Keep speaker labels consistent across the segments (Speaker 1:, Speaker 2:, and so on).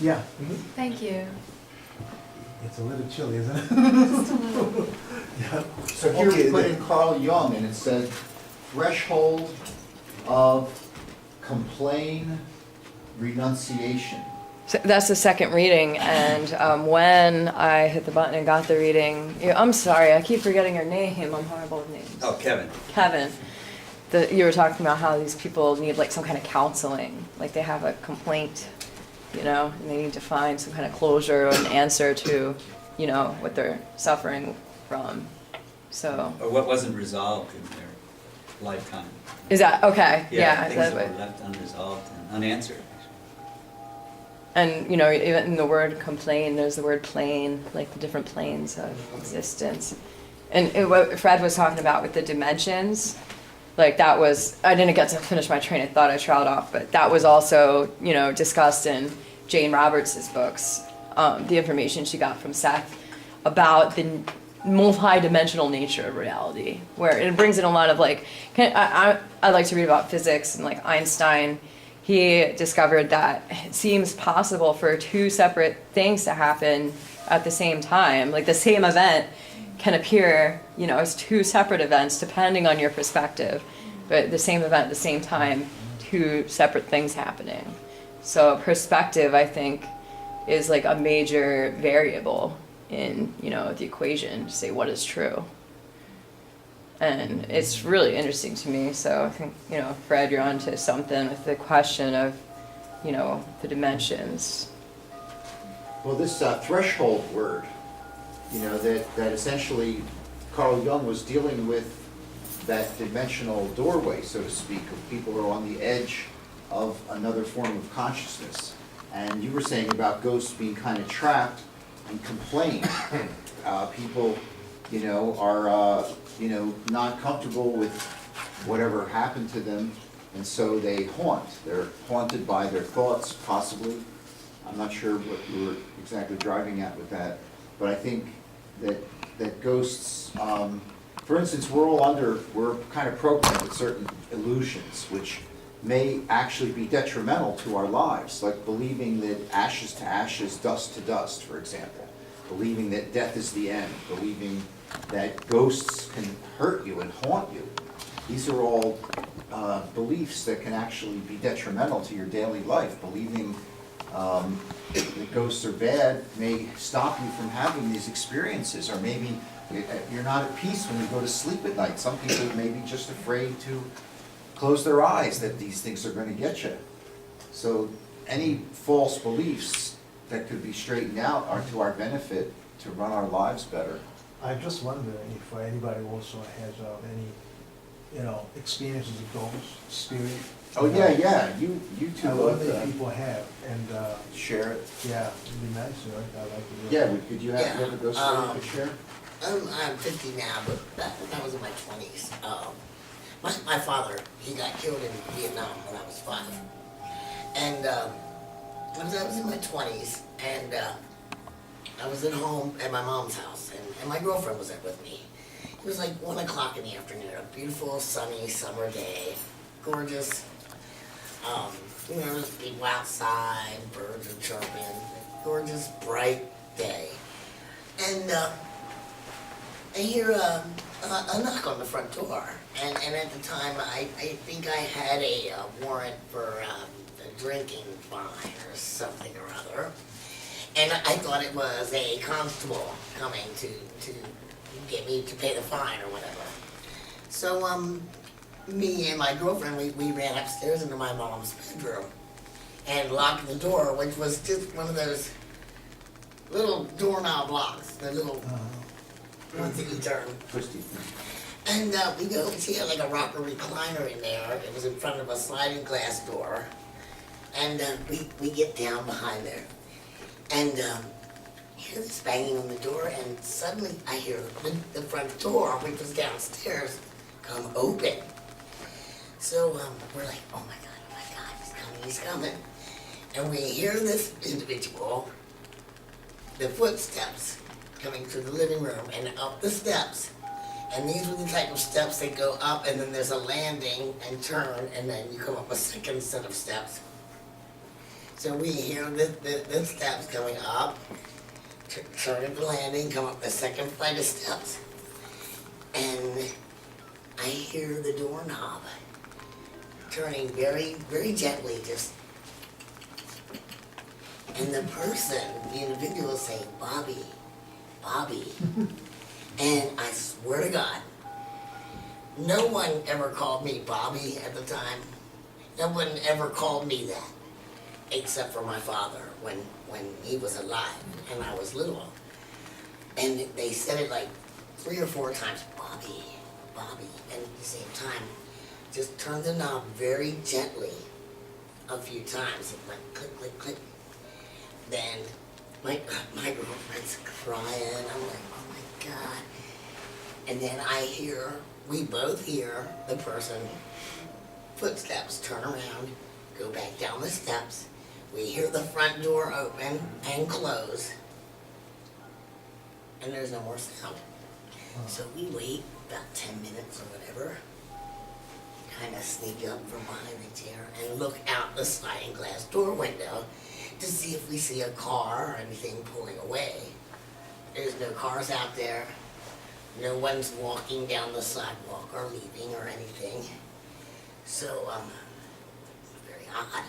Speaker 1: Yeah.
Speaker 2: Thank you.
Speaker 1: It's a little chilly, isn't it?
Speaker 2: Just a little.
Speaker 1: Yeah.
Speaker 3: So here we put in Carl Jung, and it said threshold of complain renunciation.
Speaker 4: So that's the second reading, and when I hit the button and got the reading, I'm sorry, I keep forgetting your name. I'm horrible with names.
Speaker 5: Oh, Kevin.
Speaker 4: Kevin. You were talking about how these people need like some kind of counseling, like they have a complaint, and they need to find some kind of closure or an answer to, what they're suffering from. So.
Speaker 5: Or what wasn't resolved in their lifetime.
Speaker 4: Is that okay? Yeah.
Speaker 5: Things that were left unresolved and unanswered.
Speaker 4: And even in the word complain, there's the word plane, like the different planes of existence. And what Fred was talking about with the dimensions, like that was, I didn't get to finish my train of thought, I trailed off, but that was also, discussed in Jane Roberts' books, the information she got from Seth about the multi-dimensional nature of reality, where it brings in a lot of like, I like to read about physics and like Einstein. He discovered that it seems possible for two separate things to happen at the same time. Like the same event can appear, as two separate events depending on your perspective, but the same event at the same time, two separate things happening. So perspective, I think, is like a major variable in, the equation to say what is true. And it's really interesting to me. So I think, Fred, you're onto something with the question of, the dimensions.
Speaker 3: Well, this threshold word, that essentially Carl Jung was dealing with that dimensional doorway, so to speak, of people who are on the edge of another form of consciousness. And you were saying about ghosts being kind of trapped and complain. People, are, not comfortable with whatever happened to them, and so they haunt. They're haunted by their thoughts, possibly. I'm not sure what you were exactly driving at with that, but I think that ghosts, for instance, we're kind of programmed with certain illusions, which may actually be detrimental to our lives, like believing that ashes to ashes, dust to dust, for example. Believing that death is the end, believing that ghosts can hurt you and haunt you. These are all beliefs that can actually be detrimental to your daily life. Believing that ghosts are bad may stop you from having these experiences, or maybe you're not at peace when you go to sleep at night. Some people may be just afraid to close their eyes that these things are going to get you. So any false beliefs that could be straightened out are to our benefit to run our lives better.
Speaker 1: I just wonder if anybody also has any, experiences with ghosts, spirit.
Speaker 3: Oh, yeah, you two
Speaker 1: A lot of
Speaker 3: both
Speaker 1: people have, and,
Speaker 3: share it.
Speaker 1: yeah, it'd be nice, I'd like to do it.
Speaker 3: Yeah, could you have
Speaker 6: Yeah,
Speaker 3: a ghost story you could share?
Speaker 6: I'm 50 now, but that was in my 20s. My father, he got killed in Vietnam when I was 5. And I was in my 20s, and I was at home at my mom's house, and my girlfriend was there with me. It was like 1 o'clock in the afternoon, a beautiful, sunny summer day, gorgeous. There's people outside, birds are chirping, gorgeous, bright day. And I hear a knock on the front door, and at the time I think I had a warrant for a drinking fine or something or other, and I thought it was a constable coming to get me to pay the fine or whatever. So me and my girlfriend, we ran upstairs into my mom's bedroom and locked the door, which was just one of those little doorknob locks, the little ones that you turn.
Speaker 3: Twisty.
Speaker 6: And we go, she had like a rocker recliner in there. It was in front of a sliding glass door. And we get down behind there. And hear this banging on the door, and suddenly I hear the front door, which was downstairs, come open. So we're like, oh my God, he's coming. And we hear this individual, the footsteps coming through the living room and up the steps. And these were the type of steps that go up, and then there's a landing and turn, and then you come up a second set of steps. So we hear the steps coming up, turn at the landing, come up the second flight of steps. And I hear the doorknob turning very, very gently, just. And the person, the individual is saying, Bobby, Bobby. And I swear to God, no one ever called me Bobby at the time. No one ever called me that, except for my father when he was alive and I was little. And they said it like 3 or 4 times, Bobby, Bobby. And at the same time, just turned the knob very gently a few times. It went click, click, click. Then my girlfriend's crying. I'm like, oh my God. And then we both hear the person, footsteps turn around, go back down the steps. We hear the front door open and close. And there's no more sound. So we wait about 10 minutes or whatever, kind of sneak up from behind the chair and look out the sliding glass door window to see if we see a car or anything pulling away. There's no cars out there. No one's walking down the sidewalk or leaving or anything. So, very odd.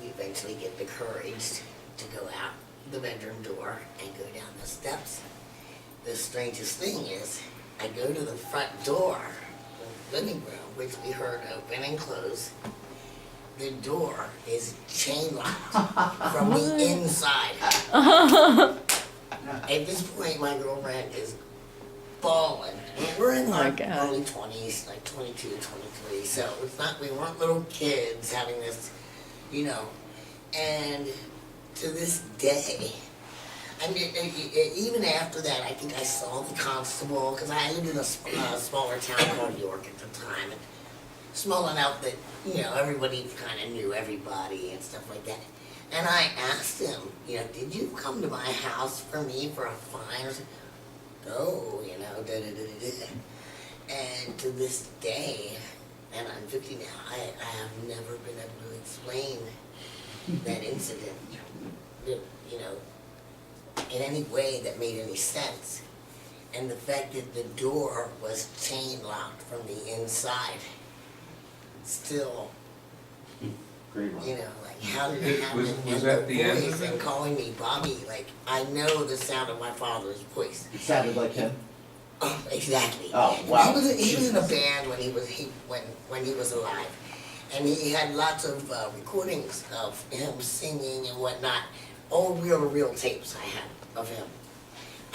Speaker 6: We eventually get the courage to go out the bedroom door and go down the steps. The strangest thing is, I go to the front door, the living room, which we heard open and close. The door is chain locked from the inside. At this point, my girlfriend is bawling. We're in our early 20s, like 22, 23, so it's not, we weren't little kids having this, you know. And to this day, I mean, even after that, I think I saw the constable, because I lived in a smaller town called York at the time, and small enough that, you know, everybody kind of knew everybody and stuff like that. And I asked him, you know, did you come to my house for me for a fine or something? No, you know, da-da-da-da-da. And to this day, and I'm 50 now, I have never been able to explain that incident, you know, in any way that made any sense. And the fact that the door was chain locked from the inside, still, you know, like, how did it happen?
Speaker 7: Was that the end of
Speaker 6: And
Speaker 7: it?
Speaker 6: calling me Bobby, like, I know the sound of my father's voice.
Speaker 3: It sounded like him.
Speaker 6: Oh, exactly.
Speaker 3: Oh, wow.
Speaker 6: He was in a band when he was alive, and he had lots of recordings of him singing and whatnot. All real tapes I had of him.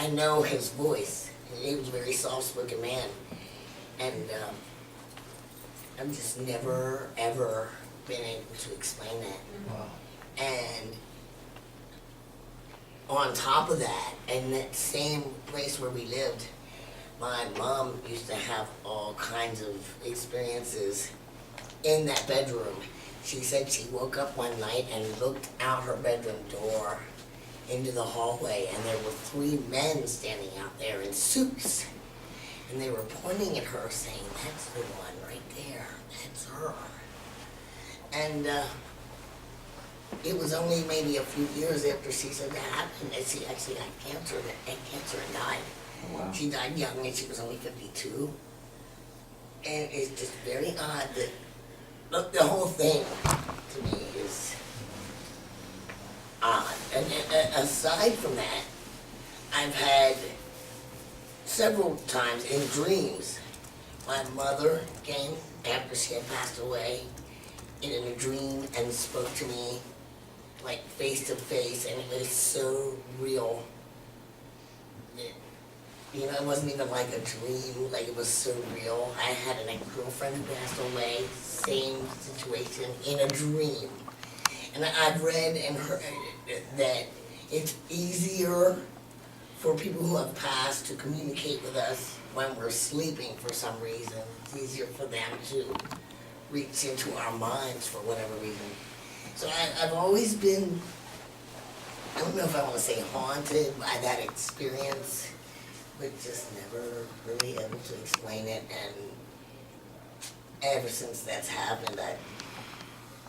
Speaker 6: I know his voice. He was a very soft-spoken man, and I've just never ever been able to explain that.
Speaker 1: Wow.
Speaker 6: And on top of that, in that same place where we lived, my mom used to have all kinds of experiences in that bedroom. She said she woke up one night and looked out her bedroom door into the hallway, and there were 3 men standing out there in suits. And they were pointing at her saying, that's the one right there, that's her. And it was only maybe a few years after she said that happened that she actually got cancer and died.
Speaker 3: Oh, wow.
Speaker 6: She died young and she was only 52. And it's just very odd that, look, the whole thing to me is odd. And aside from that, I've had several times in dreams, my mother came after she had passed away in a dream and spoke to me like face to face, and it was so real. You know, it wasn't even like a dream, like it was so real. I had an ex-girlfriend who passed away, same situation, in a dream. And I've read and heard that it's easier for people who have passed to communicate with us when we're sleeping for some reason. It's easier for them to reach into our minds for whatever reason. So I've always been, I don't know if I want to say haunted by that experience, but just never really able to explain it. And ever since that's happened,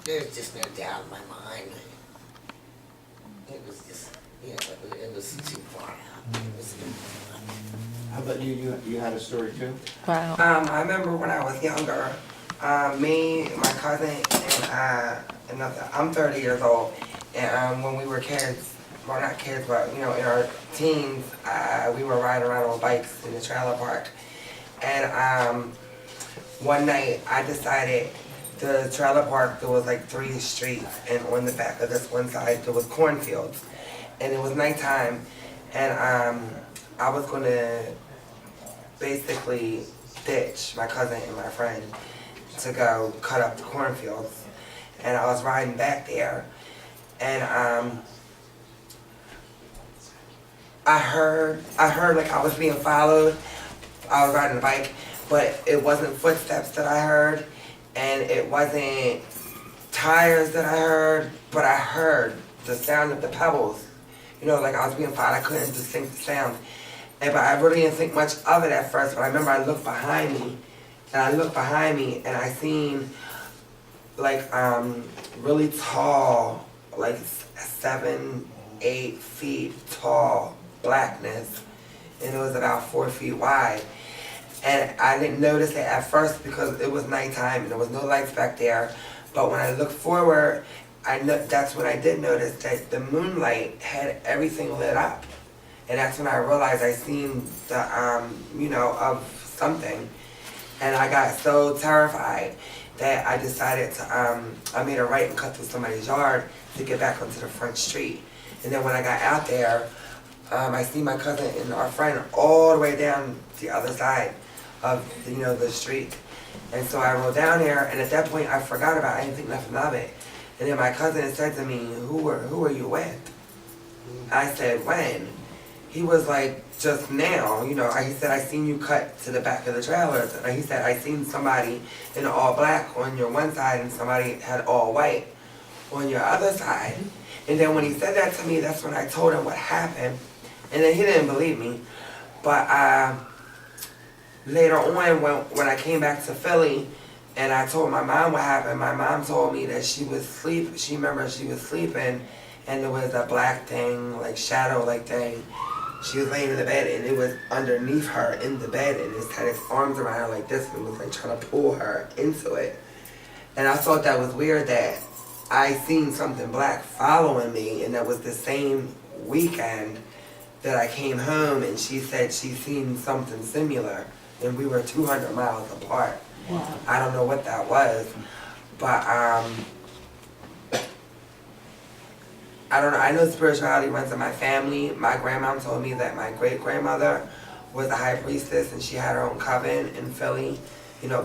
Speaker 6: there's just no doubt in my mind. It was just, it was too far out. It was too far out.
Speaker 3: How about you? You had a story too?
Speaker 4: Wow.
Speaker 7: I remember when I was younger, me, my cousin, and another, I'm 30 years old, and when we were kids, well not kids, but in our teens, we were riding around on bikes in the trailer park. And one night I decided the trailer park, there was like 3 streets, and on the back of this one side there was cornfields. And it was nighttime, and I was gonna basically ditch my cousin and my friend to go cut up the cornfields. And I was riding back there, and I heard like I was being followed. I was riding a bike, but it wasn't footsteps that I heard, and it wasn't tires that I heard, but I heard the sound of the pebbles. Like I was being followed, I couldn't distinct the sound. But I really didn't think much of it at first, but I remember I looked behind me, and I seen like really tall, like 7, 8 feet tall blackness, and it was about 4 feet wide. And I didn't notice it at first because it was nighttime and there was no lights back there. But when I looked forward, that's when I did notice that the moonlight had everything lit up. And that's when I realized I seen the, of something. And I got so terrified that I decided to, I made a right and cut through somebody's yard to get back onto the front street. And then when I got out there, I see my cousin and our friend all the way down the other side of, the street. And so I rode down there, and at that point I forgot about it, I didn't think nothing of it. And then my cousin said to me, who are you with? I said, when? He was like, just now, he said, I seen you cut to the back of the trailers. And he said, I seen somebody in all black on your one side and somebody had all white on your other side. And then when he said that to me, that's when I told him what happened. And then he didn't believe me. But later on, when I came back to Philly, and I told my mom what happened, my mom told me that she was asleep. She remembered she was sleeping, and there was a black thing, like shadow-like thing. She was laying in the bed, and it was underneath her in the bed, and it had its arms around her like this, and was like trying to pull her into it. And I thought that was weird that I seen something black following me, and that was the same weekend that I came home, and she said she seen something similar, and we were 200 miles apart.
Speaker 2: Wow.
Speaker 7: I don't know what that was, but I don't know. I know spirituality runs in my family. My grandmom told me that my great-grandmother was a high priestess, and she had her own coven in Philly,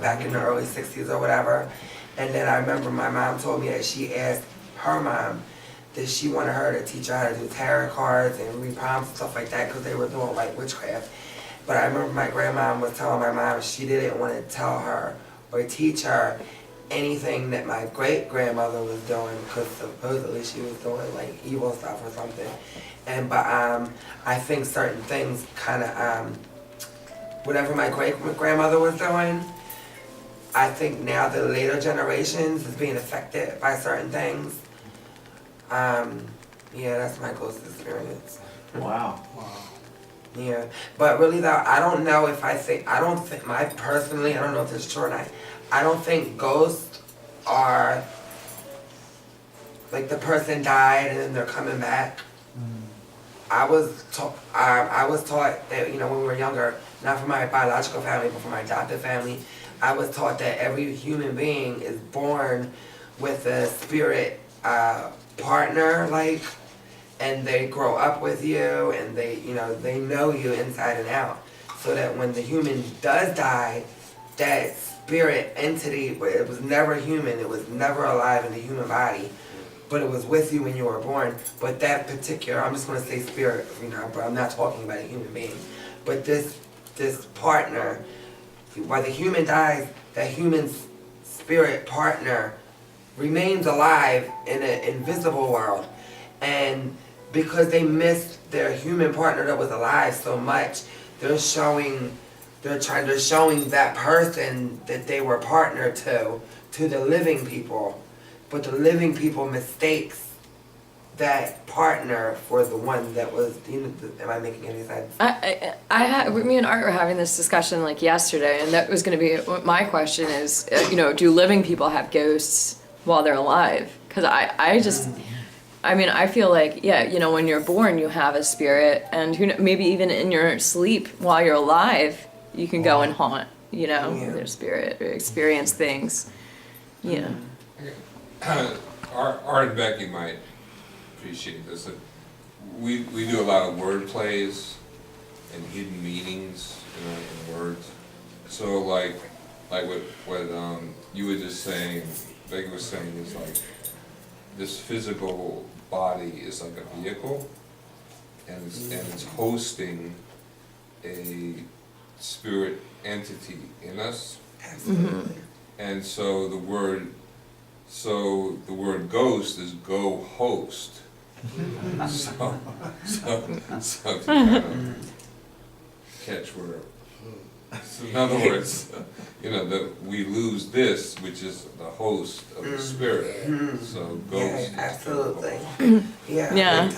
Speaker 7: back in the early 60s or whatever. And then I remember my mom told me that she asked her mom that she wanted her to teach her how to do tarot cards and read palms and stuff like that because they were doing like witchcraft. But I remember my grandma was telling my mom she didn't want to tell her or teach her anything that my great-grandmother was doing because supposedly she was doing like evil stuff or something. But I think certain things kind of, whatever my great-grandmother was doing, I think now the later generations is being affected by certain things. Yeah, that's my closest experience.
Speaker 3: Wow.
Speaker 7: Yeah, but really though, I don't know if I don't know if it's true or not. I don't think ghosts are like the person died and then they're coming back. I was taught that, when we were younger, not from my biological family, but from my adopted family, I was taught that every human being is born with a spirit partner, like, and they grow up with you, and they know you inside and out. So that when the human does die, that spirit entity, it was never human, it was never alive in the human body, but it was with you when you were born. But that particular, I'm just gonna say spirit, but I'm not talking about a human being. But this partner, while the human dies, that human spirit partner remains alive in an invisible world. And because they missed their human partner that was alive so much, they're showing that person that they were partner to the living people, but the living people mistakes that partner for the one that was, am I making any sense?
Speaker 4: Me and Art were having this discussion like yesterday, and that was going to be my question is, do living people have ghosts while they're alive? Because I feel like, when you're born, you have a spirit, and maybe even in your sleep while you're alive, you can go and haunt, their spirit or experience things.
Speaker 8: Art and Becky might appreciate this. We do a lot of word plays and hidden meanings in words. So like what you were just saying, Becky was saying is like this physical body is like a vehicle, and it's hosting a spirit entity in us.
Speaker 7: Absolutely.
Speaker 8: And so the word ghost is go host. So to kind of catch where. So in other words, that we lose this, which is the host of the spirit. So ghost.
Speaker 7: Yeah, absolutely. Yeah.
Speaker 4: Yeah.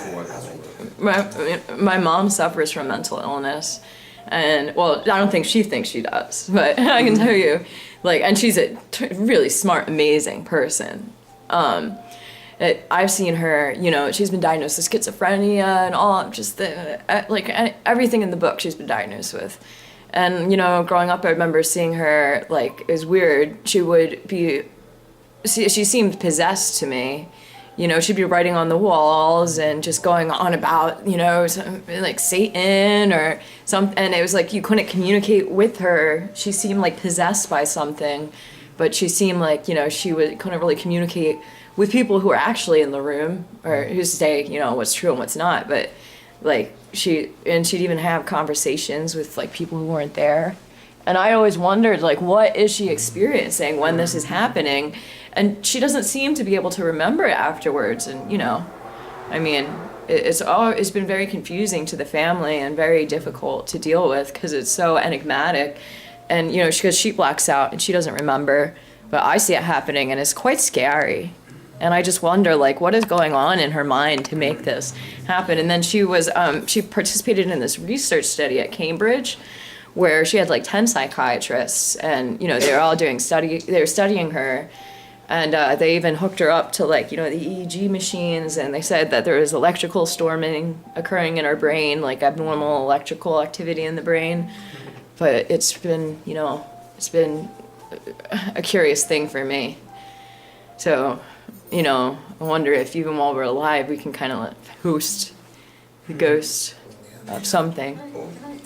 Speaker 4: My mom suffers from mental illness, and I don't think she thinks she does, but I can tell you, and she's a really smart, amazing person. I've seen her, she's been diagnosed with schizophrenia and all, just everything in the book she's been diagnosed with. And, growing up, I remember seeing her, it was weird. She seemed possessed to me. She'd be writing on the walls and just going on about, like Satan or something. And it was like you couldn't communicate with her. She seemed like possessed by something, but she seemed like, she couldn't really communicate with people who were actually in the room or who say, what's true and what's not. But she'd even have conversations with people who weren't there. And I always wondered, what is she experiencing when this is happening? And she doesn't seem to be able to remember it afterwards. And, it's been very confusing to the family and very difficult to deal with because it's so enigmatic. And, because she blacks out and she doesn't remember. But I see it happening and it's quite scary. And I just wonder, what is going on in her mind to make this happen? And then she participated in this research study at Cambridge where she had 10 psychiatrists and, they were all they were studying her. And they even hooked her up to the EEG machines, and they said that there was electrical storming occurring in her brain, abnormal electrical activity in the brain. But it's been a curious thing for me. So, I wonder if even while we're alive, we can kind of host the ghost of something.
Speaker 9: Can I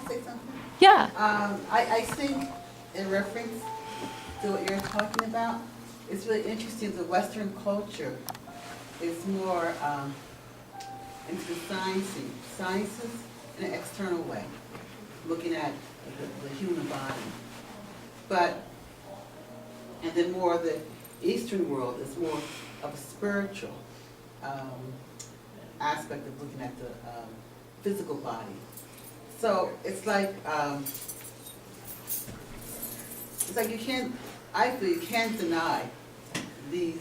Speaker 9: say something?
Speaker 4: Yeah.
Speaker 9: I think in reference to what you're talking about, it's really interesting. The Western culture is more into the sciences in an external way, looking at the human body. And then more the Eastern world is more of a spiritual aspect of looking at the physical body. So it's like I feel you can't deny these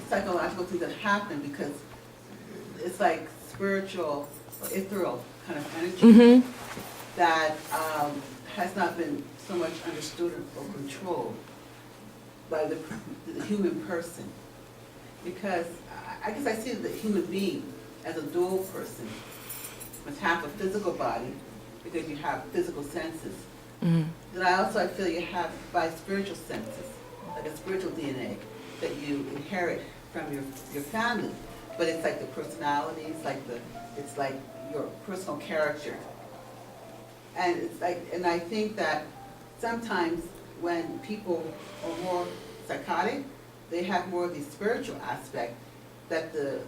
Speaker 9: psychological things that happen because it's like spiritual or ethereal kind of energy that has not been so much understood or controlled by the human person. Because I guess I see the human being as a dual person with half a physical body because you have physical senses. Then I feel you have by spiritual senses, like a spiritual DNA that you inherit from your family. But it's like the personalities, it's like your personal character. And I think that sometimes when people are more psychotic, they have more of the spiritual aspect that the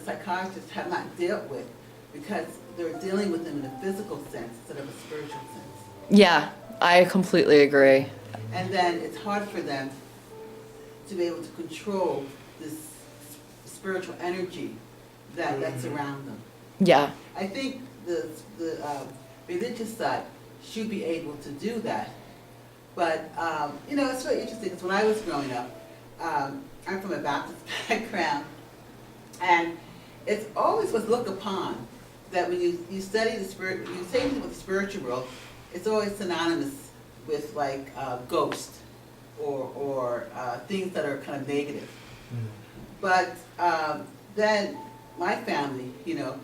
Speaker 9: psychiatrists have not dealt with because they're dealing with them in a physical sense instead of a spiritual sense.
Speaker 4: Yeah, I completely agree.
Speaker 9: And then it's hard for them to be able to control this spiritual energy that's around them.
Speaker 4: Yeah.
Speaker 9: I think the religious side should be able to do that. But, it's really interesting because when I was growing up, I'm from a Baptist background, and it's always was looked upon that when you study the spirit, you say anything with the spiritual world, it's always synonymous with like ghosts or things that are kind of negative. But then my family, you know,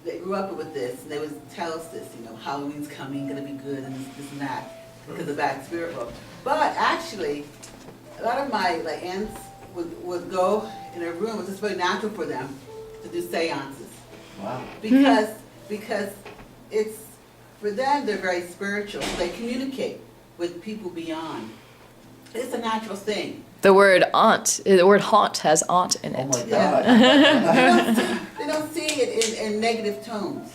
Speaker 9: they grew up with this, and they would tell us this, you know, Halloween's coming, gonna be good, and this and that, because of bad spirit world. But actually, a lot of my like aunts would go in a room, it's just very natural for them to do seances.
Speaker 3: Wow.
Speaker 9: Because it's, for them, they're very spiritual, so they communicate with people beyond. It's a natural thing.
Speaker 4: The word aunt, the word haunt has aunt in
Speaker 3: Oh
Speaker 4: it.
Speaker 3: my
Speaker 9: Yeah.
Speaker 3: God.
Speaker 9: They don't see it in negative tones.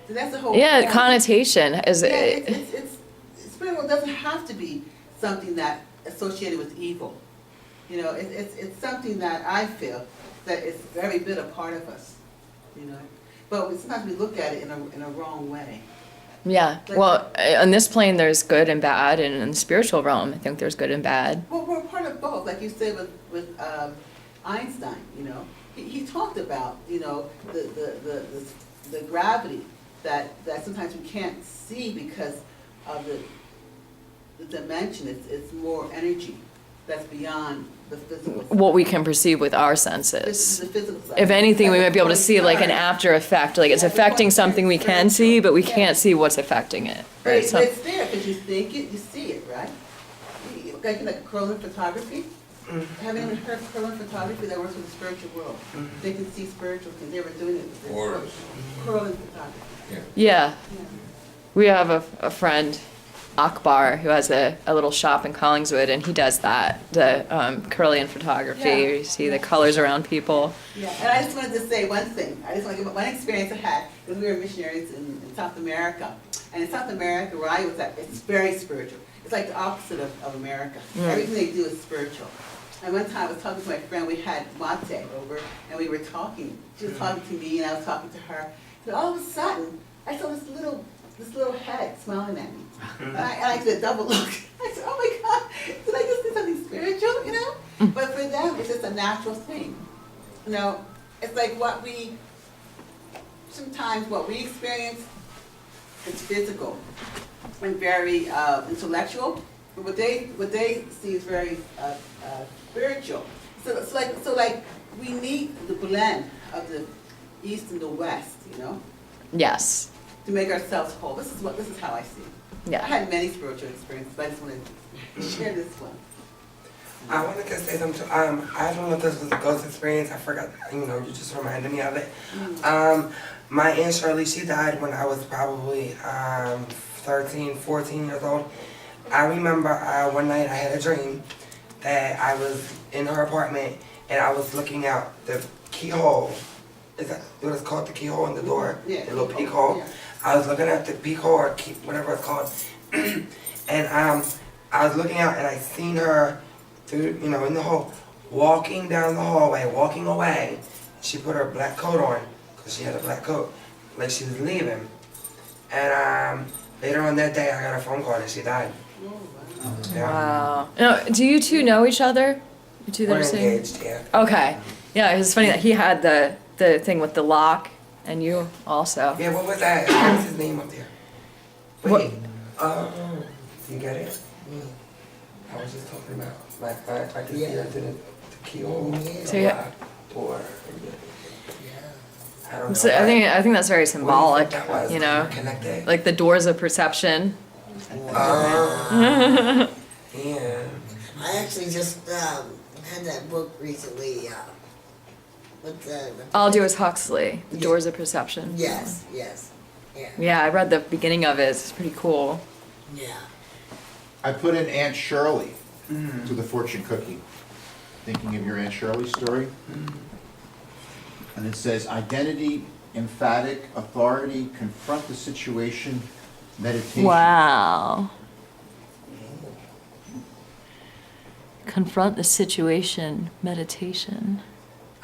Speaker 9: So that's the whole
Speaker 4: Yeah,
Speaker 9: point.
Speaker 4: connotation is
Speaker 9: Yeah, it's spiritual doesn't have to be something that associated with evil. You know, it's something that I feel that is very bit a part of us. You know, but sometimes we look at it in a wrong way.
Speaker 4: yeah. Well, on this plane, there's good and bad, and in the spiritual realm, I think there's good and bad.
Speaker 9: Well, we're part of both, like you said with Einstein. You know, he talked about, you know, the gravity that sometimes we can't see because of the dimension. It's more energy that's beyond the physical.
Speaker 4: What we can perceive with our senses.
Speaker 9: The physical side.
Speaker 4: If anything, we
Speaker 9: Like
Speaker 4: might be able to see like an after effect, like it's affecting something we can see, but we can't see what's affecting it.
Speaker 9: But
Speaker 4: Right?
Speaker 9: but it's there because you think it, you see it, right? Like Corlin photography. Haven't even heard of Corlin photography that works with the spiritual world? They can see spiritual things. They were doing it with
Speaker 8: Or-
Speaker 9: Corlin photography.
Speaker 8: Yeah.
Speaker 4: Yeah.
Speaker 9: Yeah.
Speaker 4: We have a friend, Akbar, who has a little shop in Collingswood, and he does that, the Curlian photography.
Speaker 9: Yeah.
Speaker 4: Where you see the colors around people.
Speaker 9: Yeah, and I just wanted to say one thing. I just want to give one experience I had because we were missionaries in South America. And in South America, where I was at, it's very spiritual. It's like the opposite of America. Everything they do is spiritual. And one time I was talking to my friend, we had mate over, and we were talking. She was talking to me, and I was talking to her. And all of a sudden, I saw this little head smiling at me. And I did a double look. I said, oh my God, did I just do something spiritual, you know? But for them, it's just a natural thing. You know, it's like sometimes what we experience is physical and very intellectual. But what they see is very spiritual. So like we need the blend of the East and the West, you know,
Speaker 4: Yes.
Speaker 9: to make ourselves whole. This is how I see it. I
Speaker 4: Yeah.
Speaker 9: had many spiritual experiences, but I just wanted to share this one.
Speaker 7: I wanted to say something. I don't know if this was a ghost experience. I forgot. You know, you just reminded me of it. My Aunt Shirley, she died when I was probably 13, 14 years old. I remember one night I had a dream that I was in her apartment and I was looking out the keyhole. Is that what it's called? The keyhole in the door?
Speaker 9: Yeah.
Speaker 7: The little peephole.
Speaker 9: Yeah.
Speaker 7: I was looking at the peephole or whatever it's called. And I was looking out and I seen her through, you know, in the hole, walking down the hallway, walking away. She put her black coat on, because she had a black coat, like she was leaving. And later on that day, I got a phone call that she died. Yeah.
Speaker 4: Wow. No, do you two know each other? You two that
Speaker 7: We're
Speaker 4: are saying?
Speaker 7: engaged, yeah.
Speaker 4: Okay. Yeah, it's funny that he had the thing with the lock, and you also.
Speaker 7: Yeah, what was that? What was his name up there?
Speaker 4: What-
Speaker 7: Wait, you get it? I was just talking about, like, I could see her to the keyhole,
Speaker 4: So
Speaker 7: the
Speaker 4: yeah.
Speaker 7: lock door. I don't know.
Speaker 4: So I think that's very
Speaker 7: What do you
Speaker 4: symbolic,
Speaker 7: think that was?
Speaker 4: you know,
Speaker 7: Connected.
Speaker 4: like the doors of perception.
Speaker 7: Yeah.
Speaker 6: I actually just had that book recently. With the
Speaker 4: Aldous Huxley, The
Speaker 6: Yeah.
Speaker 4: Doors of Perception.
Speaker 6: yes, yeah,
Speaker 4: Yeah, I read the beginning of it. It's pretty cool.
Speaker 6: yeah.
Speaker 3: I put in Aunt Shirley to the fortune cookie, thinking of your Aunt Shirley story. And it says, identity, emphatic, authority, confront the situation, meditation.
Speaker 4: Wow. Confront the situation, meditation,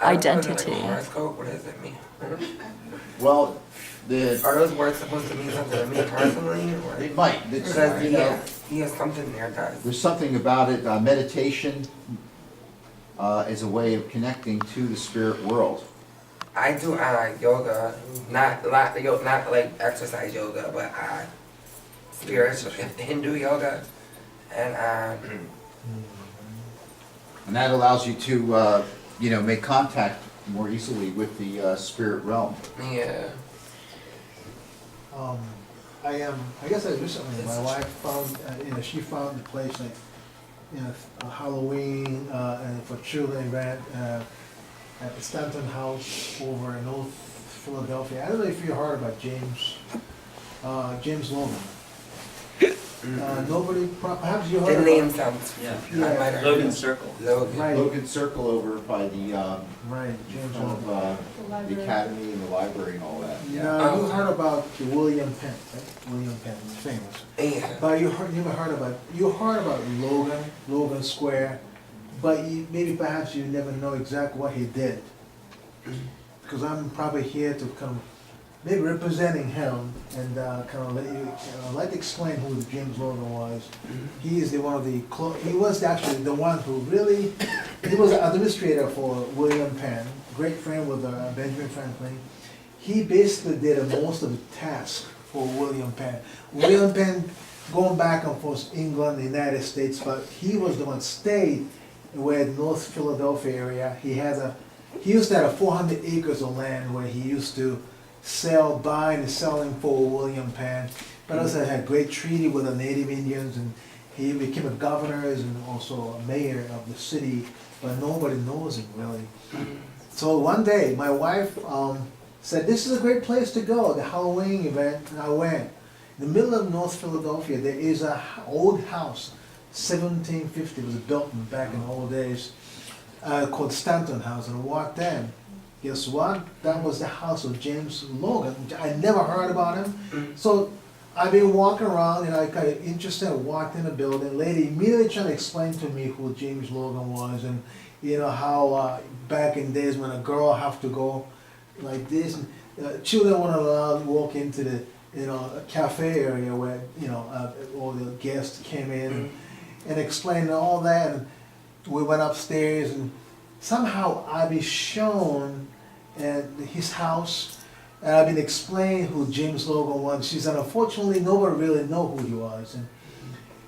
Speaker 7: I don't know, like a
Speaker 4: identity.
Speaker 7: horoscope, what does it mean?
Speaker 3: Well,
Speaker 7: Are those words supposed to mean something to me personally, or?
Speaker 3: it might, it's,
Speaker 7: Because,
Speaker 3: you know,
Speaker 7: he has something there, guys.
Speaker 3: there's something about it, meditation, as a way of connecting to the spirit world.
Speaker 7: I do yoga, not like exercise yoga, but spiritual Hindu yoga, and
Speaker 3: And that allows you to, make contact more easily with the spirit realm.
Speaker 7: yeah.
Speaker 1: I guess recently, my wife found, she found a place like, a Halloween, and for children event, at the Stanton House over in North Philadelphia. I don't know if you heard about James Logan. Nobody, perhaps you
Speaker 7: The
Speaker 1: heard
Speaker 7: name
Speaker 1: about.
Speaker 7: sounds.
Speaker 5: Yeah.
Speaker 7: I might have heard
Speaker 5: Logan
Speaker 7: it.
Speaker 5: Circle.
Speaker 7: Logan.
Speaker 1: Right,
Speaker 3: Logan Circle over by the,
Speaker 1: right, James
Speaker 3: kind
Speaker 1: Logan.
Speaker 3: of, the academy and the library and all that.
Speaker 1: Now, you heard about the William Penn, right? William Penn, it's famous.
Speaker 7: Yeah.
Speaker 1: But you heard about Logan Square, but perhaps you never know exactly what he did. Because I'm probably here to kind of, maybe representing him and kind of let you, I'd like to explain who James Logan was. He is he was actually the one who really, he was an administrator for William Penn, great friend with Benjamin Franklin. He basically did most of the task for William Penn. William Penn, going back and forth, England, the United States, but he was the one stayed where North Philadelphia area. He used to have 400 acres of land where he used to buying and selling for William Penn. But also had great treaty with the Native Indians, and he became a governor and also a mayor of the city, but nobody knows him really. So one day, my wife said, this is a great place to go, the Halloween event, and I went. In the middle of North Philadelphia, there is an old house, 1750, it was built back in the old days, called Stanton House, and I walked in. Guess what? That was the house of James Logan. I never heard about him. So I've been walking around, I got interested, I walked in the building, lady immediately trying to explain to me who James Logan was, and how back in days when a girl have to go like this, and children weren't allowed to walk into the a cafe area where all the guests came in, and explained all that, and we went upstairs, and somehow I've been shown his house, and I've been explained who James Logan was. She said, unfortunately, nobody really know who he was,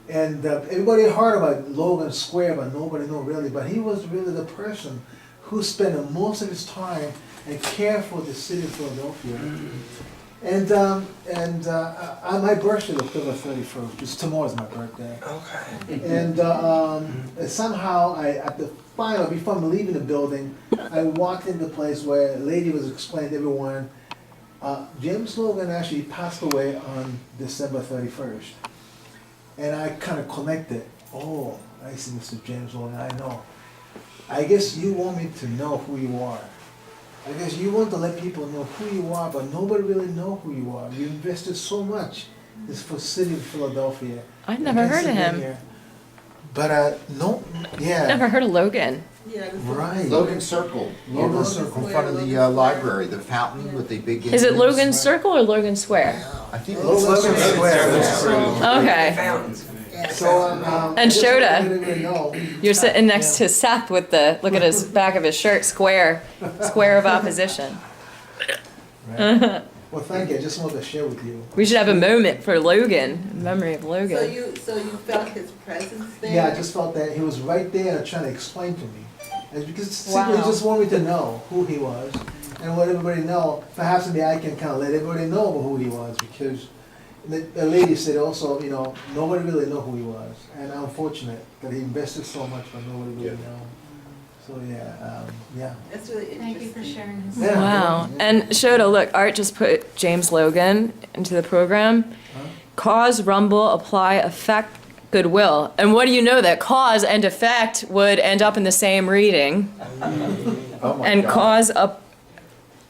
Speaker 1: and everybody heard about Logan Square, but nobody know really. But he was really the person who spent most of his time and cared for the city of Philadelphia. And my birthday is October 31st, just tomorrow's my birthday.
Speaker 7: Okay.
Speaker 1: And somehow before I'm leaving the building, I walked into the place where a lady was explaining to everyone, James Logan actually passed away on December 31st. And I kind of connected, oh, I see Mr. James Logan, I know. I guess you want me to know who you are. I guess you want to let people know who you are, but nobody really know who you are. You invested so much in this city of Philadelphia.
Speaker 4: I've never heard of him.
Speaker 1: Pennsylvania. But no, yeah.
Speaker 4: Never heard of Logan.
Speaker 9: Yeah, this is-
Speaker 1: Right.
Speaker 3: Logan Circle,
Speaker 1: Logan
Speaker 3: over
Speaker 1: Circle.
Speaker 3: in front of the library, the fountain with the big.
Speaker 4: Is it
Speaker 3: entrance.
Speaker 4: Logan Circle or Logan Square?
Speaker 3: I think
Speaker 1: Logan
Speaker 3: it's
Speaker 1: Square.
Speaker 3: Square.
Speaker 4: Okay.
Speaker 7: Fountains.
Speaker 6: Yeah,
Speaker 1: So,
Speaker 4: And
Speaker 1: I just
Speaker 4: Shoda.
Speaker 1: wanted you to know.
Speaker 4: You're sitting next to Seth with look at his back of his shirt, square of opposition.
Speaker 1: Right. Well, thank you. I just wanted to share with you.
Speaker 4: We should have a moment for Logan, in memory of
Speaker 9: So
Speaker 4: Logan.
Speaker 9: you felt his presence there?
Speaker 1: Yeah, I just felt that he was right there trying to explain to me. And because
Speaker 4: Wow.
Speaker 1: simply just wanted me to know who he was and let everybody know. Perhaps maybe I can kind of let everybody know who he was, because the lady said also, nobody really know who he was. And I'm fortunate that he invested so much, but nobody really know. So yeah.
Speaker 9: That's really interesting.
Speaker 2: Thank you for sharing this.
Speaker 1: Yeah.
Speaker 4: Wow. And Shoda, look, Art just put James Logan into the program.
Speaker 1: Huh?
Speaker 4: Cause, rumble, apply, effect, goodwill. And what do you know that cause and effect would end up in the same reading?
Speaker 3: Oh my
Speaker 4: And
Speaker 3: God.
Speaker 4: cause,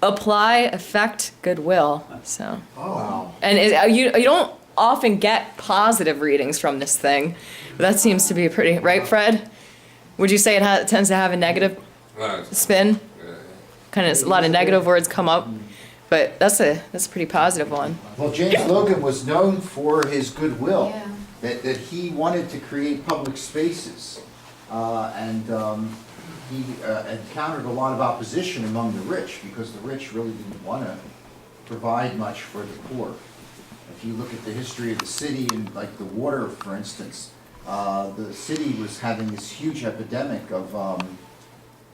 Speaker 4: apply, effect, goodwill. So,
Speaker 1: Oh,
Speaker 3: Wow.
Speaker 4: and you don't often get positive readings from this thing. But that seems to be pretty, right, Fred? Would you say it tends to have a negative spin? Kind of a lot of negative words come up, but that's a pretty positive one.
Speaker 3: Well, James Logan was known for his goodwill,
Speaker 2: Yeah.
Speaker 3: that he wanted to create public spaces. And he encountered a lot of opposition among the rich, because the rich really didn't want to provide much for the poor. If you look at the history of the city and like the water, for instance, the city was having this huge epidemic of,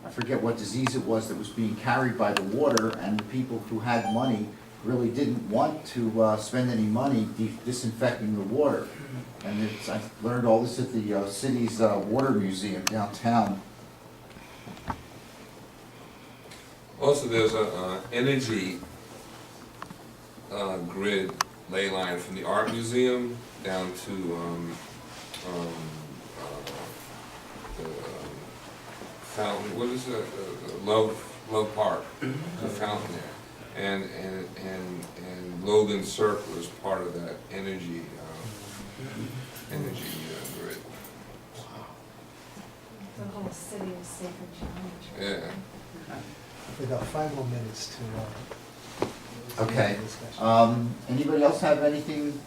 Speaker 3: I forget what disease it was that was being carried by the water, and the people who had money really didn't want to spend any money disinfecting the water. And I learned all this at the city's water museum downtown.
Speaker 8: Also, there's a energy grid ley line from the art museum down to the fountain. What is it? Love Park, the fountain there, and Logan Circle is part of that energy grid.
Speaker 2: The whole city is sacred challenge.
Speaker 8: Yeah.
Speaker 1: We got 5 more minutes to,
Speaker 3: Okay.
Speaker 1: discussion.
Speaker 3: Anybody else have anything,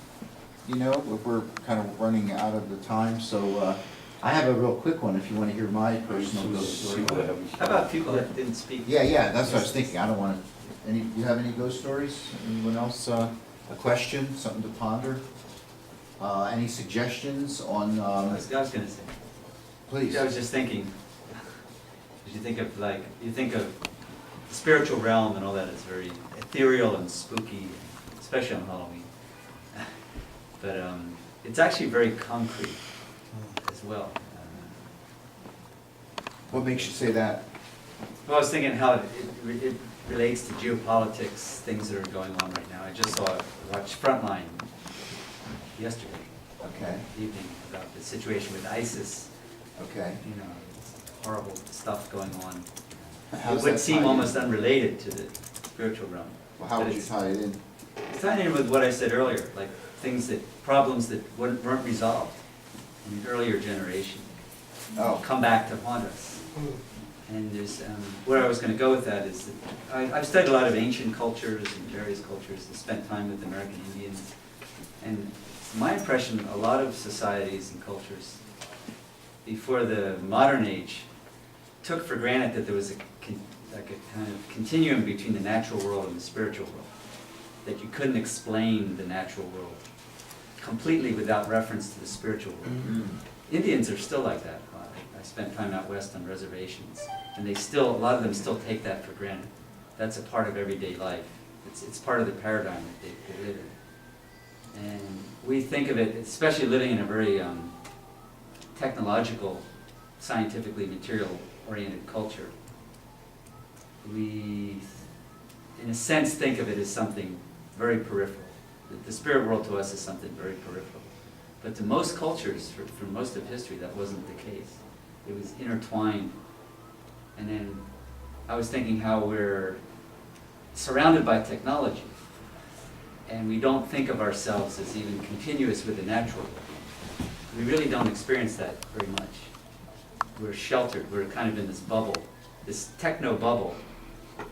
Speaker 3: we're kind of running out of the time, so I have a real quick one if you want to hear my personal ghost story.
Speaker 5: How about people that didn't speak?
Speaker 3: Yeah, that's what I was thinking. I don't want to, you have any ghost stories? Anyone else, a question, something to ponder? Any suggestions on,
Speaker 5: I was gonna say,
Speaker 3: please?
Speaker 5: I was just thinking, you think of the spiritual realm and all that is very ethereal and spooky, especially on Halloween. But it's actually very concrete as well.
Speaker 3: What makes you say that?
Speaker 5: Well, I was thinking how it relates to geopolitics, things that are going on right now. I just watched Frontline yesterday
Speaker 3: Okay,
Speaker 5: evening about the situation with ISIS.
Speaker 3: okay.
Speaker 5: Horrible stuff going on.
Speaker 3: How's
Speaker 5: It would
Speaker 3: that
Speaker 5: seem
Speaker 3: tied
Speaker 5: almost
Speaker 3: in?
Speaker 5: unrelated to the spiritual realm.
Speaker 3: Well, how
Speaker 5: But
Speaker 3: would you
Speaker 5: it's-
Speaker 3: tie it in?
Speaker 5: It's tied in with what I said earlier, like problems that weren't resolved in the earlier generation
Speaker 3: Oh,
Speaker 5: come back to haunt us. And there's, where I was going to go with that is that I've studied a lot of ancient cultures and various cultures and spent time with American Indians. And it's my impression, a lot of societies and cultures before the modern age took for granted that there was a kind of continuum between the natural world and the spiritual world. That you couldn't explain the natural world completely without reference to the spiritual world. Indians are still like that. I spent time out west on reservations, and a lot of them still take that for granted. That's a part of everyday life. It's part of the paradigm that they live in. And we think of it, especially living in a very technological, scientifically material-oriented culture. We, in a sense, think of it as something very peripheral. The spirit world to us is something very peripheral. But to most cultures, for most of history, that wasn't the case. It was intertwined. And then I was thinking how we're surrounded by technology, and we don't think of ourselves as even continuous with the natural world. We really don't experience that very much. We're sheltered. We're kind of in this bubble, this techno bubble,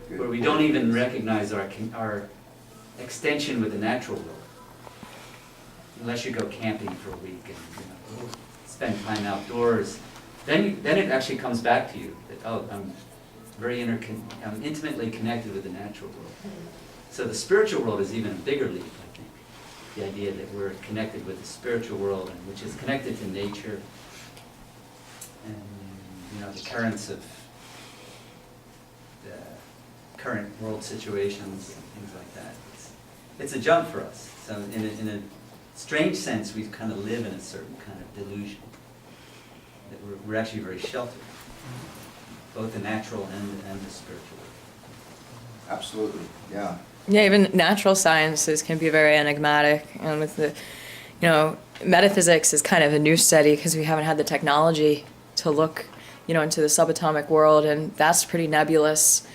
Speaker 5: where we don't even recognize our extension with the natural world. Unless you go camping for a week and spend time outdoors, then it actually comes back to you that, oh, I'm intimately connected with the natural world. So the spiritual world is even a bigger leap, I think. The idea that we're connected with the spiritual world, and which is connected to nature and the currents of the current world situations and things like that. It's a jump for us. So in a strange sense, we kind of live in a certain kind of delusion that we're actually very sheltered, both the natural and the spiritual.
Speaker 3: absolutely, yeah.
Speaker 4: Yeah, even natural sciences can be very enigmatic, and with the, metaphysics is kind of a new study because we haven't had the technology to look, into the subatomic world, and that's pretty nebulous.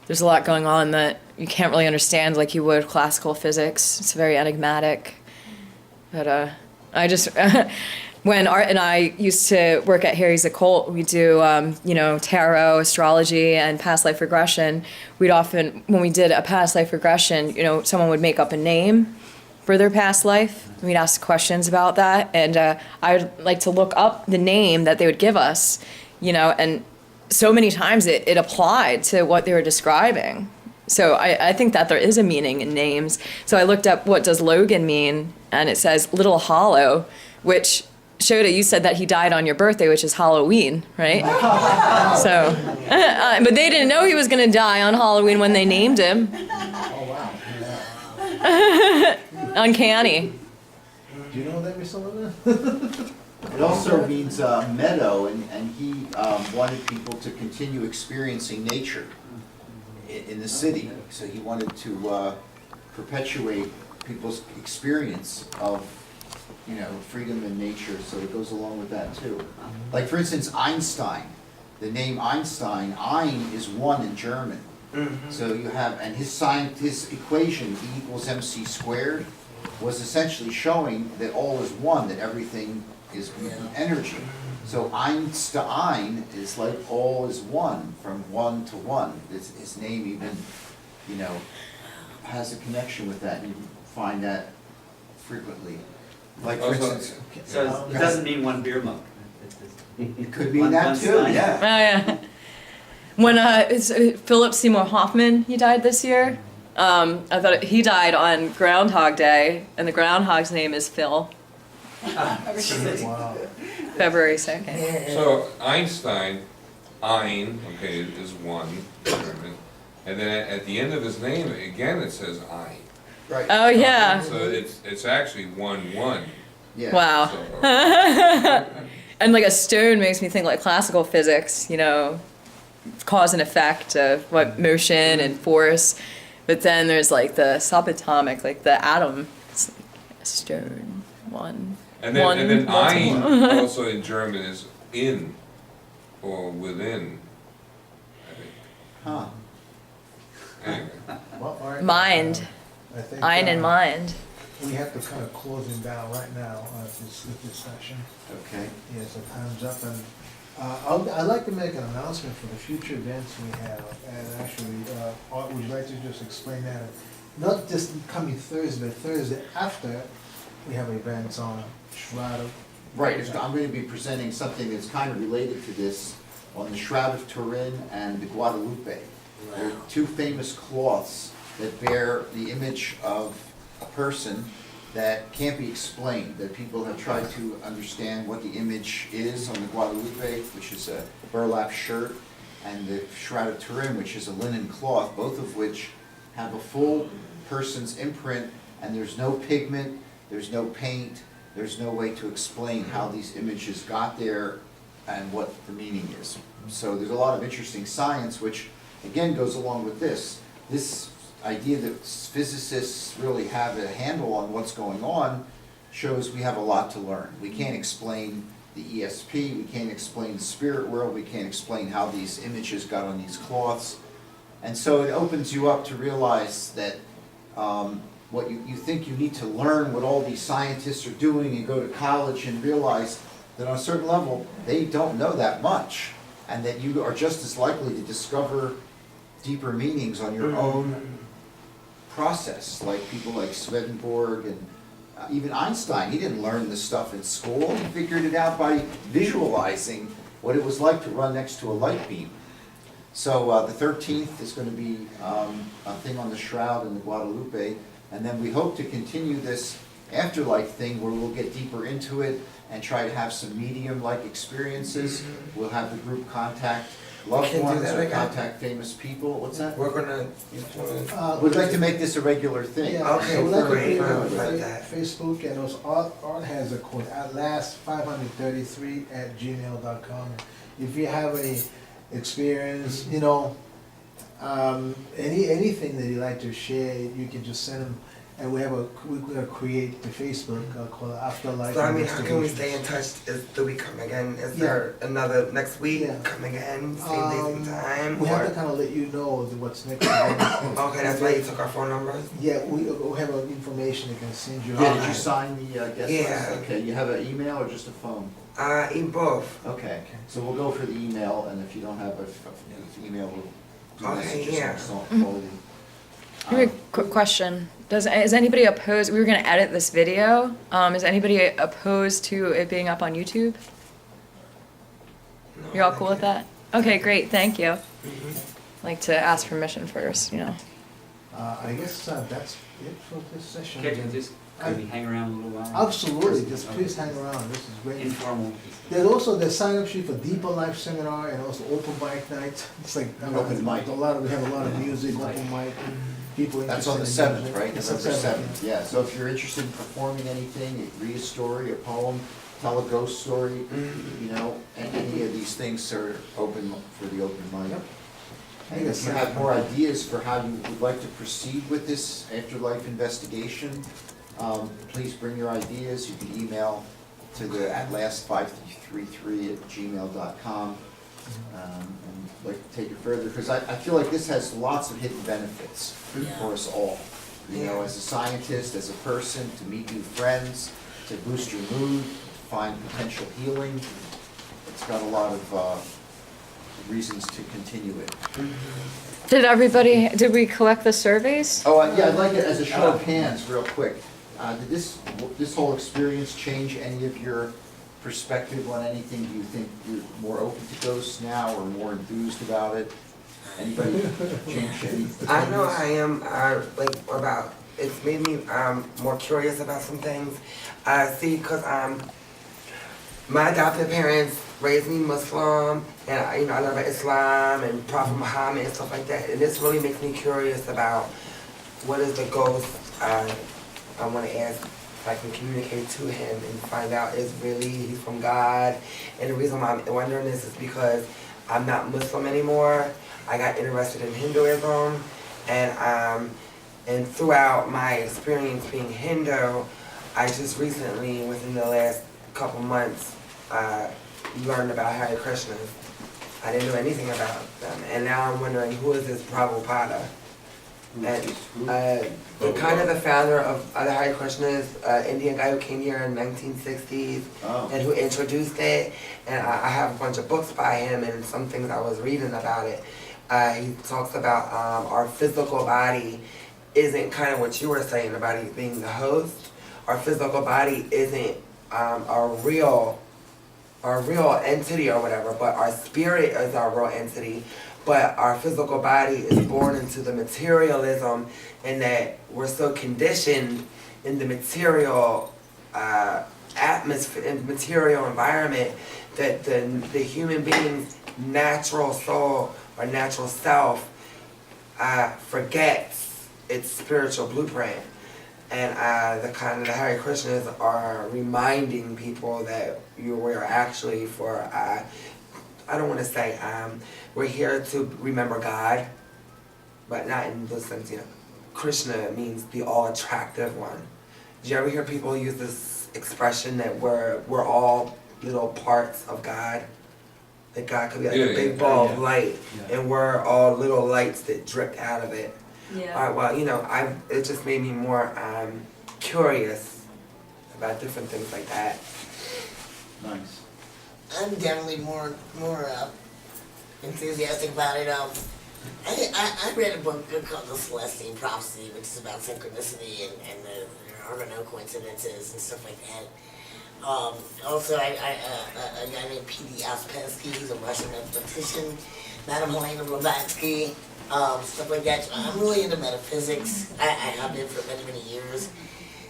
Speaker 4: There's a lot going on that you can't really understand like you would classical physics. It's very enigmatic. But I just, when Art and I used to work at Harry's Occult, we do, tarot, astrology, and past life regression. We'd often, when we did a past life regression, someone would make up a name for their past life. We'd ask questions about that, and I'd like to look up the name that they would give us, and so many times it applied to what they were describing. So I think that there is a meaning in names. So I looked up what does Logan mean, and it says little hollow, which Shoda, you said that he died on your birthday, which is Halloween, right? So, but they didn't know he was going to die on Halloween when they named him.
Speaker 1: Oh, wow.
Speaker 4: Uncanny.
Speaker 1: Do you know that, Mr. Logan?
Speaker 3: It also means meadow, and he wanted people to continue experiencing nature in the city. So he wanted to perpetuate people's experience of, you know, freedom in nature, so it goes along with that too. Like, for instance, Einstein, the name Einstein, Ein is one in German. So you have, and his equation, E equals mc squared, was essentially showing that all is one, that everything is energy. So Einstein is like all is one, from one to one. His name even, you know, has a connection with that, and you find that frequently. Like, for
Speaker 8: Also-
Speaker 3: instance,
Speaker 5: So it doesn't mean one beer mug.
Speaker 3: it could mean that too,
Speaker 5: Stein.
Speaker 3: yeah.
Speaker 4: Oh, yeah. When Philip Seymour Hoffman, he died this year. I thought he died on Groundhog Day, and the groundhog's name is Phil.
Speaker 1: Wow.
Speaker 4: February 2nd.
Speaker 8: So Einstein, Ein, okay, is one, German, and then at the end of his name, again, it says Ein.
Speaker 3: Right.
Speaker 4: Oh, yeah.
Speaker 8: So it's actually 1-1.
Speaker 3: Yeah.
Speaker 4: Wow.
Speaker 8: So,
Speaker 4: And like a stone makes me think like classical physics, you know, cause and effect of what motion and force. But then there's like the subatomic, like the atom. It's like a stone, one.
Speaker 8: and then
Speaker 4: multiple.
Speaker 8: Ein also in German is in or within. I think.
Speaker 3: Huh.
Speaker 8: Anyway.
Speaker 1: Well, all right.
Speaker 4: Mind.
Speaker 1: I think,
Speaker 4: Ein and mind.
Speaker 1: we have to kind of close him down right now, this session.
Speaker 3: Okay.
Speaker 1: Yeah, so time's up, and I'd like to make an announcement for the future events we have, and actually, Art, would you like to just explain that? Not just coming Thursday, but Thursday after, we have events on Shroud of.
Speaker 3: Right, I'm going to be presenting something that's kind of related to this on the Shroud of Turin and the Guadalupe. They're two famous cloths that bear the image of a person that can't be explained, that people have tried to understand what the image is on the Guadalupe, which is a burlap shirt, and the Shroud of Turin, which is a linen cloth, both of which have a full person's imprint, and there's no pigment, there's no paint, there's no way to explain how these images got there and what the meaning is. So there's a lot of interesting science, which again goes along with this. This idea that physicists really have a handle on what's going on shows we have a lot to learn. We can't explain the ESP, we can't explain the spirit world, we can't explain how these images got on these cloths. And so it opens you up to realize that what you think you need to learn what all these scientists are doing and go to college and realize that on a certain level they don't know that much, and that you are just as likely to discover deeper meanings on your own process, like people like Swedenborg and even Einstein. He didn't learn this stuff in school, he figured it out by visualizing what it was like to run next to a light beam. So the 13th is going to be a thing on the Shroud and the Guadalupe, and then we hope to continue this afterlife thing where we'll get deeper into it and try to have some medium-like experiences. We'll have the group contact loved
Speaker 7: Can do
Speaker 3: ones
Speaker 7: that
Speaker 3: or
Speaker 7: again.
Speaker 3: contact famous people. What's that?
Speaker 7: We're gonna,
Speaker 3: We'd like to make this a regular thing.
Speaker 1: Yeah,
Speaker 7: Okay,
Speaker 1: so we'd like to
Speaker 7: great.
Speaker 1: put it on
Speaker 7: Like that.
Speaker 1: Facebook, and also Art has a code, atlast533@gmail.com. If you have any experience, you know, anything that you'd like to share, you can just send them. And we're gonna create the Facebook called Afterlife.
Speaker 7: so I mean, how can we stay in
Speaker 1: Investigations.
Speaker 7: touch? Is the week come again? Is there another next week
Speaker 1: Yeah.
Speaker 7: coming again? Same day, same time?
Speaker 1: We have to
Speaker 7: Or-
Speaker 1: kind of let you know what's next.
Speaker 7: Okay, that's why you took our phone numbers?
Speaker 1: Yeah, we have information that can send you.
Speaker 3: Yeah, did you sign the guest list?
Speaker 7: Yeah.
Speaker 3: Okay, you have an email or just a phone?
Speaker 7: In both.
Speaker 3: Okay, so we'll go for the email, and if you don't have an email, we'll do
Speaker 7: Okay,
Speaker 3: messages
Speaker 7: yeah.
Speaker 3: on quality.
Speaker 4: I have a quick question. Is anybody opposed? We were going to edit this video. Is anybody opposed to it being up on YouTube?
Speaker 7: No,
Speaker 4: You're all cool with that? Okay, great, thank you. Like to ask permission first, you know.
Speaker 1: I guess that's it for this session.
Speaker 5: Can just maybe hang around a little while?
Speaker 1: Absolutely, just please hang around, this is great.
Speaker 5: Informal.
Speaker 1: There's also the sign-up sheet for Deeper Life Seminar and also open mic night. It's like,
Speaker 3: Open mic.
Speaker 1: we have a lot of music, open mic, people
Speaker 3: That's on the
Speaker 1: interested in
Speaker 3: 7th,
Speaker 1: music.
Speaker 3: right?
Speaker 1: It's
Speaker 3: November
Speaker 1: the
Speaker 3: 7th. Yeah, so if you're interested in performing anything, read a story, a poem, tell a ghost story, you know, and any of these things are open for the open mic.
Speaker 1: Yep.
Speaker 3: And if you have more ideas for how you would like to proceed with this afterlife investigation, please bring your ideas. You can email to the atlast5333@gmail.com. And like to take it further, because I feel like this has lots of hidden benefits for us all. You know, as a scientist, as a person, to meet new friends, to boost your mood, find potential healing. It's got a lot of reasons to continue it.
Speaker 4: Did we collect the surveys?
Speaker 3: Oh, yeah, I'd like it as a show of hands, real quick. Did this whole experience change any of your perspective on anything? Do you think you're more open to ghosts now or more enthused about it? Anybody change any?
Speaker 7: I know I am, it's made me more curious about some things. See, because my adopted parents raised me Muslim, and I learned about Islam and Prophet Muhammad and stuff like that. And this really makes me curious about what is the ghost I want to ask if I can communicate to him and find out is really he's from God. And the reason why I'm wondering this is because I'm not Muslim anymore. I got interested in Hinduism, and throughout my experience being Hindu, I just recently, within the last couple months, learned about Hare Krishnas. I didn't know anything about them, and now I'm wondering who is this Prabhupada? And the kind of the founder of the Hare Krishnas, Indian guy who came here in 1960s, and who introduced it. And I have a bunch of books by him, and some things I was reading about it. He talks about our physical body isn't kind of what you were saying about it being the host. Our physical body isn't our real entity or whatever, but our spirit is our real entity. But our physical body is born into the materialism, and that we're so conditioned in the material atmosphere and material environment that the human being's natural soul or natural self forgets its spiritual blueprint. And the Hare Krishnas are reminding people that we're actually I don't want to say, we're here to remember God, but not in the sense, Krishna means the all-attractive one. Did you ever hear people use this expression that we're all little parts of God? That God could be like a big ball of light, and we're all little lights that dripped out of it.
Speaker 4: Yeah.
Speaker 7: All right, well, it just made me more curious about different things like that.
Speaker 3: Nice.
Speaker 6: I'm definitely more enthusiastic about it. I read a book called The Celestine Prophecy, which is about synchronicity and there are no coincidences and stuff like that. Also, a guy named P.D. Ouspensky, he's a Russian mathematician, Madame Helena Blavatsky, stuff like that. So I'm really into metaphysics. I have been for many, many years.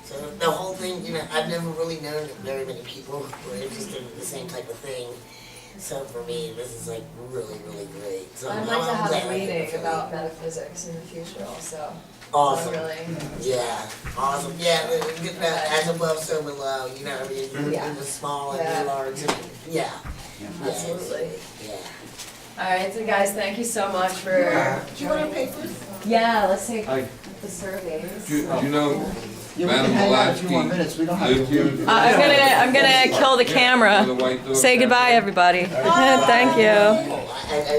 Speaker 6: So the whole thing, I've never really known very many people who are interested in the same type of thing. So for me, this is like really, really great. So
Speaker 4: I'd like to have
Speaker 6: glad
Speaker 4: a
Speaker 6: I can
Speaker 4: reading
Speaker 6: affiliate.
Speaker 4: about metaphysics in the future also.
Speaker 6: Awesome.
Speaker 4: So really,
Speaker 6: Yeah, awesome. Yeah, as above, so below. You know what I mean?
Speaker 4: Yeah.
Speaker 6: In the small and
Speaker 4: Yeah.
Speaker 6: the large. Yeah.
Speaker 4: absolutely.
Speaker 6: Yeah.
Speaker 4: All right, so guys, thank you so much for.
Speaker 6: Do you want to pay for this?
Speaker 4: Yeah, let's take
Speaker 5: Hi.
Speaker 4: the surveys.
Speaker 8: Do you know,
Speaker 3: Yeah, we can
Speaker 8: Madam
Speaker 3: hang out a few more
Speaker 8: Blavatsky
Speaker 3: minutes. We don't have to
Speaker 8: lived here?
Speaker 3: leave.
Speaker 4: I'm gonna kill the camera.
Speaker 8: With a white dog.
Speaker 4: Say goodbye, everybody. Thank you.
Speaker 6: I